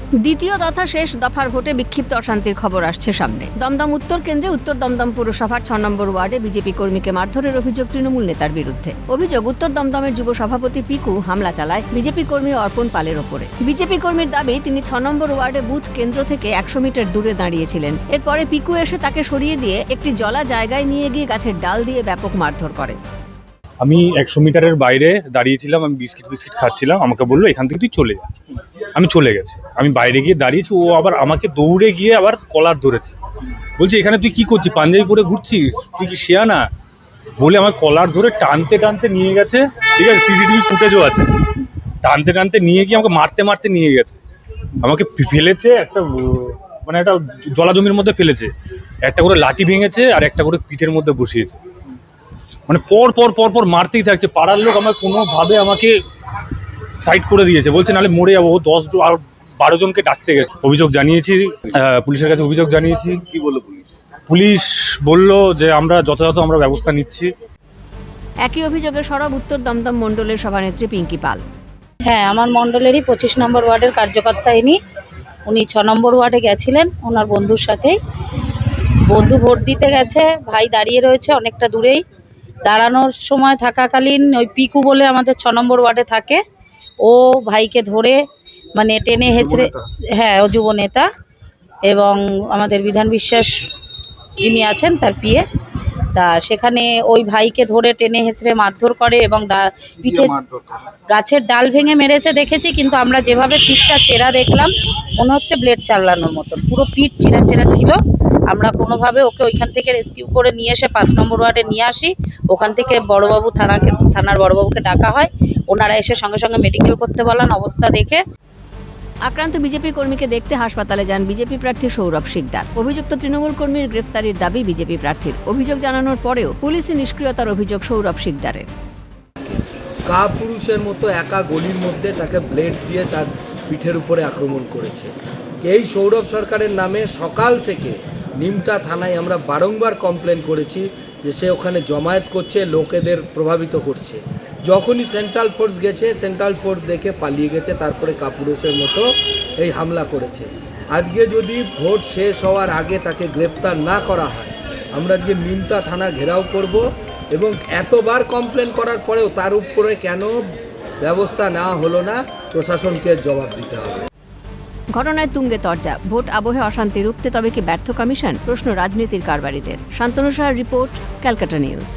দ্বিতীয় তথা শেষ দফার ভোটে বিক্ষিপ্ত অশান্তির খবর আসছে সামনে। দমদম উত্তর কেন্দ্রে উত্তর দমদম পুরসভার ৬ নম্বর ওয়ার্ডে বিজেপি কর্মীকে মারধরের অভিযোগ তৃণমূল নেতার বিরুদ্ধে। অভিযোগ, উত্তর দমদমের যুব সভাপতি পিকু হামলা চালায় বিজেপি কর্মী অর্পণ পালের ওপরে। বিজেপি কর্মীর দাবি, তিনি ৬ নম্বর ওয়ার্ডে বুথ কেন্দ্র থেকে ১০০ মিটার দূরে দাঁড়িয়েছিলেন। এরপরে পিকু এসে তাকে সরিয়ে দিয়ে একটি জলা জায়গায় নিয়ে গিয়ে গাছের ডাল দিয়ে ব্যাপক মারধর করে। আমি 100 মিটারের বাইরে দাঁড়িয়েছিলাম, আমি বিস্কিট খাচ্ছিলাম। আমাকে বললো এখান থেকে তুই চলে যা। আমি চলে গেছি, আমি বাইরে গিয়ে দাঁড়িয়েছি, ও আবার আমাকে দৌড়ে গিয়ে আবার কলার ধরেছে। বলছি এখানে তুই কি করছিস, পাঞ্জাবি পরে ঘুরছিস, তুই কি শিয়ানা? বলে আমার কলার ধরে টানতে টানতে নিয়ে গেছে। ঠিক আছে, সিসিটিভি ফুটেজও আছে। টানতে টানতে নিয়ে গিয়ে আমাকে মারতে মারতে নিয়ে গেছে। আমাকে ফেলেছে একটা মানে একটা জলা জমির মধ্যে ফেলেছে, একটা করে লাঠি ভেঙেছে আর একটা করে পিঠের মধ্যে বসিয়েছে। মানে পর পর পর পর মারতেই থাকছে। পাড়ার লোক আমার কোনোভাবে আমাকে সাইড করে দিয়েছে, বলছে নাহলে মরে যাবো। 10 আর 12 জনকে ডাকতে গেছে। অভিযোগ জানিয়েছি, পুলিশের কাছে অভিযোগ জানিয়েছি। কি বললো পুলিশ? পুলিশ বলল যে আমরা যথাযথ ব্যবস্থা নিচ্ছি। একই অভিযোগে সরব উত্তর দমদম মণ্ডলের সভানেত্রী পিঙ্কি পাল। হ্যাঁ, আমার মণ্ডলেরই 25 নম্বর ওয়ার্ডের কার্যকর্তা উনি 6 নম্বর ওয়ার্ডে গেছিলেন ওনার বন্ধুর সাথেই। বন্ধু ভোট দিতে গেছে, ভাই দাঁড়িয়ে রয়েছে অনেকটা দূরেই। দাঁড়ানোর সময় থাকাকালীন ওই পিকু বলে আমাদের 6 নম্বর ওয়ার্ডে থাকে, ও ভাইকে ধরে মানে টেনে হেঁচড়ে, হ্যাঁ ও যুব নেতা এবং আমাদের বিধান বিশ্বাস যিনি আছেন তার পিএ, তা সেখানে ওই ভাইকে ধরে টেনে হেঁচড়ে মারধর করে এবং পিঠে গাছের ডাল ভেঙে মেরেছে দেখেছি, কিন্তু আমরা যেভাবে পিঠটা চেরা দেখলাম মনে হচ্ছে ব্লেড চালানোর মতন, পুরো পিঠ চেরা চেরা ছিল। আমরা কোনোভাবে ওকে ওইখান থেকে রেস্কিউ করে নিয়ে এসে 5 নম্বর ওয়ার্ডে নিয়ে আসি। ওখান থেকে বড়বাবু থানার বড়বাবুকে ডাকা হয়, ওনারা এসে সঙ্গে সঙ্গে মেডিকেল করতে বলেন অবস্থা দেখে। আক্রান্ত বিজেপি কর্মীকে দেখতে হাসপাতালে যান বিজেপি প্রার্থী সৌরভ শিকদার। অভিযুক্ত তৃণমূল কর্মীর গ্রেফতারির দাবি বিজেপি প্রার্থীর। অভিযোগ জানানোর পরেও পুলিশি নিষ্ক্রিয়তার অভিযোগ সৌরভ শিকদারের। কাপুরুষের মতো একা গলির মধ্যে তাকে ব্লেড দিয়ে তার পিঠের উপরে আক্রমণ করেছে। এই সৌরভ সরকারের নামে সকাল থেকে নিমতা থানায় আমরা বারংবার কমপ্লেন করেছি যে সে ওখানে জমায়েত করছে, লোকেদের প্রভাবিত করছে। যখনই সেন্ট্রাল ফোর্স গেছে, সেন্ট্রাল ফোর্স দেখে পালিয়ে গেছে, তারপরে কাপুরুষের মতো এই হামলা করেছে। আজকে যদি ভোট শেষ হওয়ার আগে তাকে গ্রেপ্তার না করা হয়, আমরা আজকে নিমতা থানা ঘেরাও করব এবং এতবার কমপ্লেন করার পরেও তার উপরে কেন ব্যবস্থা নেওয়া হলো না, প্রশাসনকে জবাব দিতে হবে। ঘটনায় তুঙ্গে তরজা। ভোট আবহে অশান্তি রুখতে তবে কি ব্যর্থ কমিশন? প্রশ্ন রাজনীতির কারবারিদের। শান্তনু সাহার রিপোর্ট, ক্যালকাটা নিউজ।